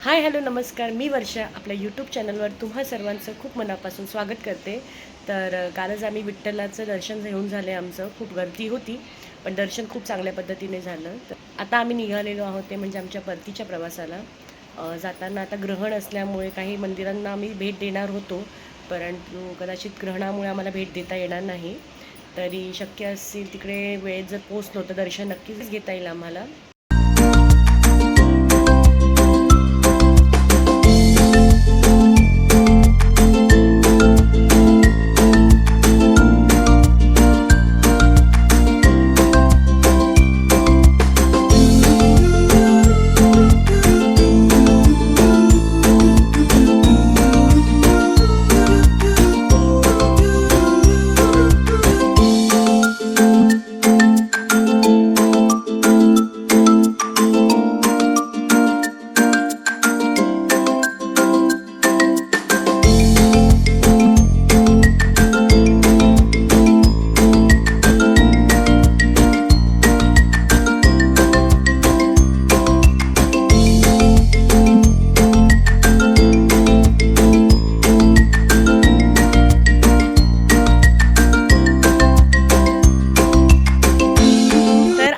Hi hello नमस्कार, मी वर्षा आपल्या YouTube चॅनलवर तुम्हा सर्वांचं खूप मनापासून स्वागत करते. तर कालच आम्ही विठ्ठलाचं दर्शन घेऊन झाले. आमचं खूप गर्दी होती, पण दर्शन खूप चांगल्या पद्धतीने झालं. तर आता आम्ही निघालेलो आहोत ते म्हणजे आमच्या परतीच्या प्रवासाला. जाताना आता ग्रहण असल्यामुळे काही मंदिरांना आम्ही भेट देणार होतो, परंतु कदाचित ग्रहणामुळे आम्हाला भेट देता येणार नाही. तरी शक्य असेल तिकडे वेळेत जर पोहोचलो तर दर्शन नक्कीच घेता येईल आम्हाला.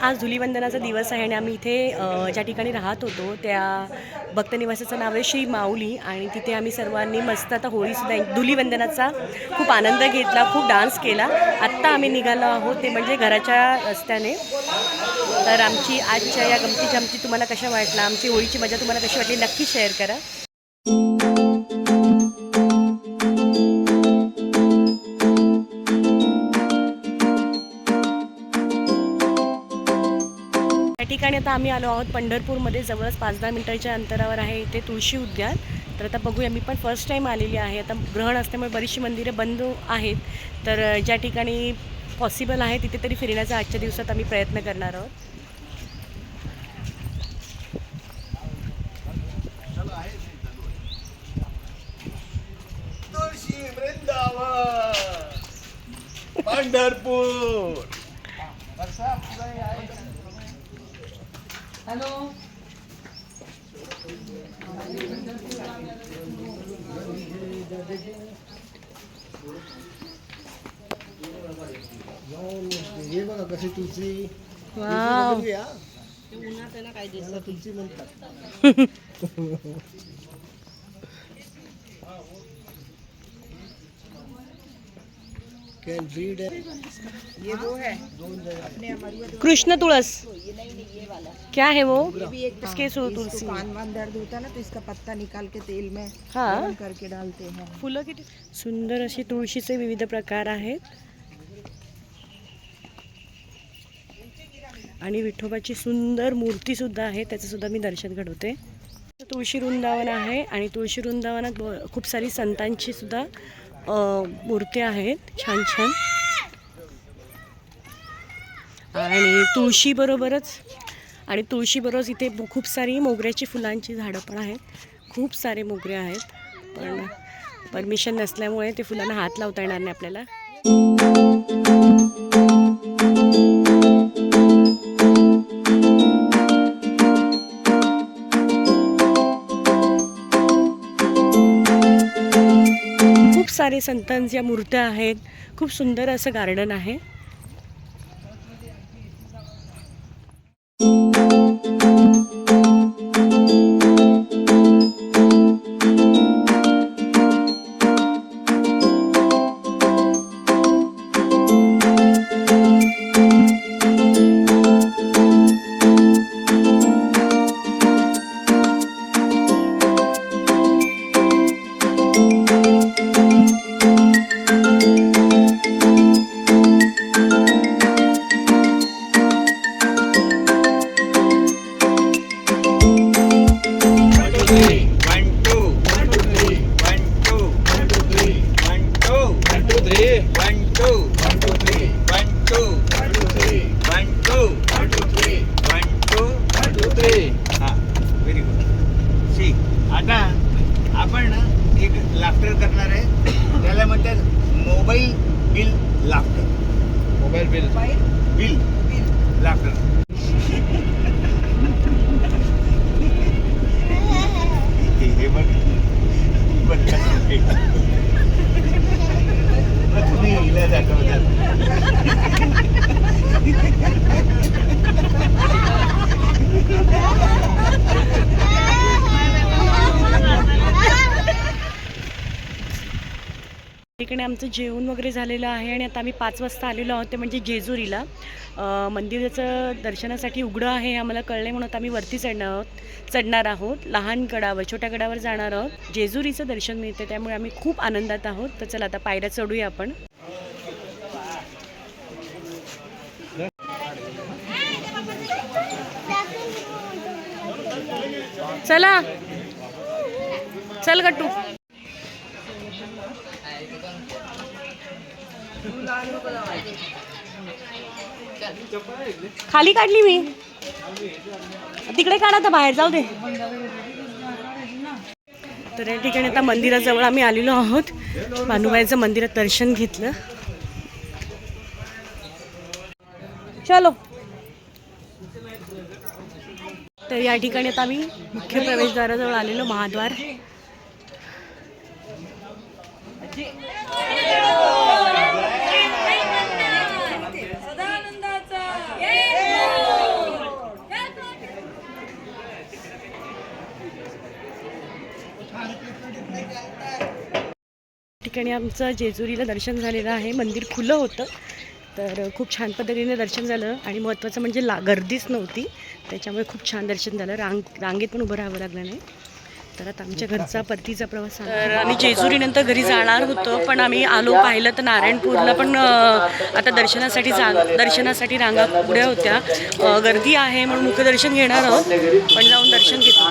आज धुलीवंदनाचा दिवस आहे आणि आम्ही इथे ज्या ठिकाणी राहत होतो त्या भक्तनिवासाचं नाव आहे श्री माऊली आणि तिथे आम्ही सर्वांनी मस्त आता होळीसुद्धा धुलीवंदनाचा खूप आनंद घेतला, खूप डान्स केला. आत्ता आम्ही निघालो आहोत ते म्हणजे घराच्या रस्त्याने. तर आमची आजच्या या गमती जमती तुम्हाला कशा वाटला, आमची होळीची मजा तुम्हाला कशी वाटली नक्की शेअर करा. या ठिकाणी आता आम्ही आलो आहोत पंढरपूरमध्ये, जवळच 5-10 मिनिटाच्या अंतरावर आहे इथे तुळशी उद्यान. तर आता बघूया, मी पण फर्स्ट टाईम आलेली आहे. आता ग्रहण असल्यामुळे बरीचशी मंदिरे बंद आहेत, तर ज्या ठिकाणी पॉसिबल आहे तिथे तरी फिरण्याचा आजच्या दिवसात आम्ही प्रयत्न करणार आहोत. तुळशी वृंदावन पंढरपूर. हॅलो, हे बघा कशी तुळशी. वाव, तुळशी म्हणतात. Can read ये वो है अपने अमरुआ कृष्ण तुळस ये वाला क्या है वो? ये भी एक इसके तुलसी कान वान दर्द होता है ना, तो इसका पत्ता निकाल के तेल में हाँ, गरम करके डालते हैं. फुलं किती सुंदर अशी तुळशीचे विविध प्रकार आहेत आणि विठोबाची सुंदर मूर्ती सुद्धा आहे, त्याचं सुद्धा मी दर्शन घडवते. तुळशी वृंदावन आहे आणि तुळशी वृंदावनात खूप सारी संतांची सुद्धा मूर्त्या आहेत, छान छान. आणि तुळशीबरोबरच इथे खूप सारी मोगऱ्याची फुलांची झाडं पण आहेत. खूप सारे मोगरे आहेत, पण परमिशन नसल्यामुळे ते फुलांना हात लावता येणार नाही आपल्याला. खूप सारे संतांच्या मूर्त्या आहेत, खूप सुंदर असं गार्डन आहे. आता आपण एक लाफ्टर करणार आहे, त्याला म्हणतात mobile bill laughter. Mobile bill laughter. पण तुम्ही हिला इकडे आमचं जेवण वगैरे झालेलं आहे आणि आता आम्ही 5 वाजता आलेलो आहोत ते म्हणजे जेजुरीला. मंदिराचं दर्शनासाठी उघडं आहे आम्हाला कळले म्हणून आता आम्ही वरती चढणार आहोत. लहान गडावर छोट्या गडावर जाणार आहोत. जेजुरीचं दर्शन मिळते त्यामुळे आम्ही खूप आनंदात आहोत. तर चला आता पायऱ्या चढूया आपण. चला चल गट्टू. खाली काढली मी तिकडे काढा तर बाहेर जाऊ दे. तर या ठिकाणी आता मंदिराजवळ आम्ही आलेलो आहोत. भानुबाईचं मंदिरात दर्शन घेतलं. चलो. तर या ठिकाणी आता आम्ही मुख्य प्रवेशद्वाराजवळ आलेलो महाद्वार. ठिकाणी आमचं जेजुरीला दर्शन झालेलं आहे. मंदिर खुलं होतं तर खूप छान पद्धतीने दर्शन झालं आणि महत्त्वाचं म्हणजे गर्दीच नव्हती त्याच्यामुळे खूप छान दर्शन झालं. रांगेत पण उभं राहावं लागलं नाही. तर आता आमच्या घरचा परतीचा प्रवास आहे. तर आम्ही जेजुरीनंतर घरी जाणार होतो पण आम्ही आलो पाहिलं तर नारायणपूरला पण आता दर्शनासाठी रांगा उड्या होत्या. गर्दी आहे म्हणून मुखदर्शन घेणार आहोत पण जाऊन दर्शन घेतो.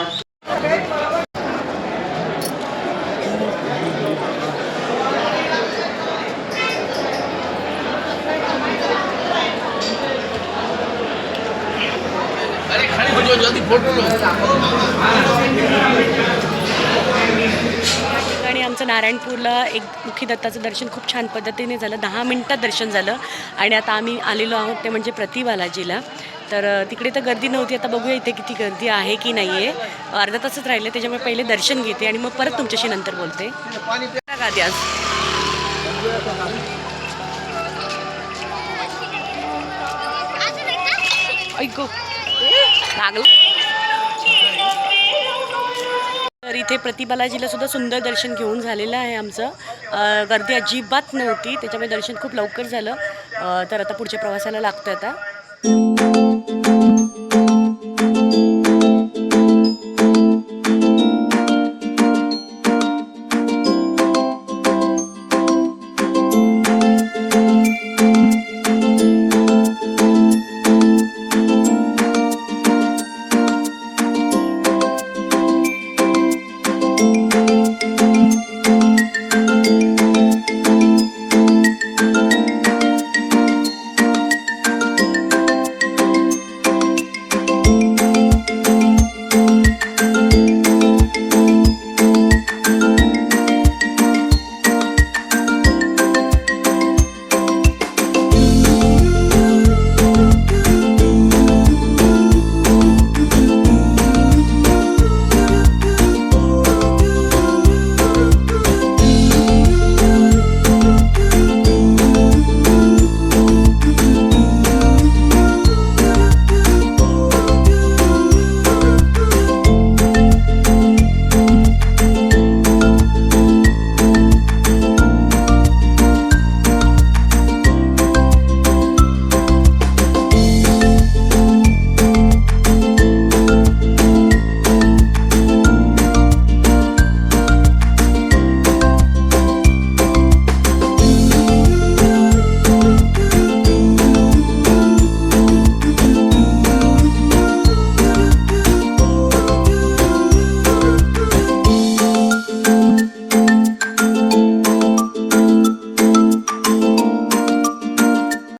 आणि आमचं नारायणपूरला एक मुखी दत्ताचं दर्शन खूप छान पद्धतीने झालं. 10 मिनिटात दर्शन झालं आणि आता आम्ही आलेलो आहोत ते म्हणजे प्रति बालाजीला. तर तिकडे तर गर्दी नव्हती. आता बघूया इथे किती गर्दी आहे की नाही आहे. अर्धा तासच राहिले त्याच्यामुळे पहिले दर्शन घेते आणि मग परत तुमच्याशी नंतर बोलते. गादी आज ऐको लागलं. तर इथे प्रतिबालाजीला सुद्धा सुंदर दर्शन घेऊन झालेलं आहे आमचं. गर्दी अजिबात नव्हती त्याच्यामुळे दर्शन खूप लवकर झालं. तर आता पुढच्या प्रवासाला लागतं आता.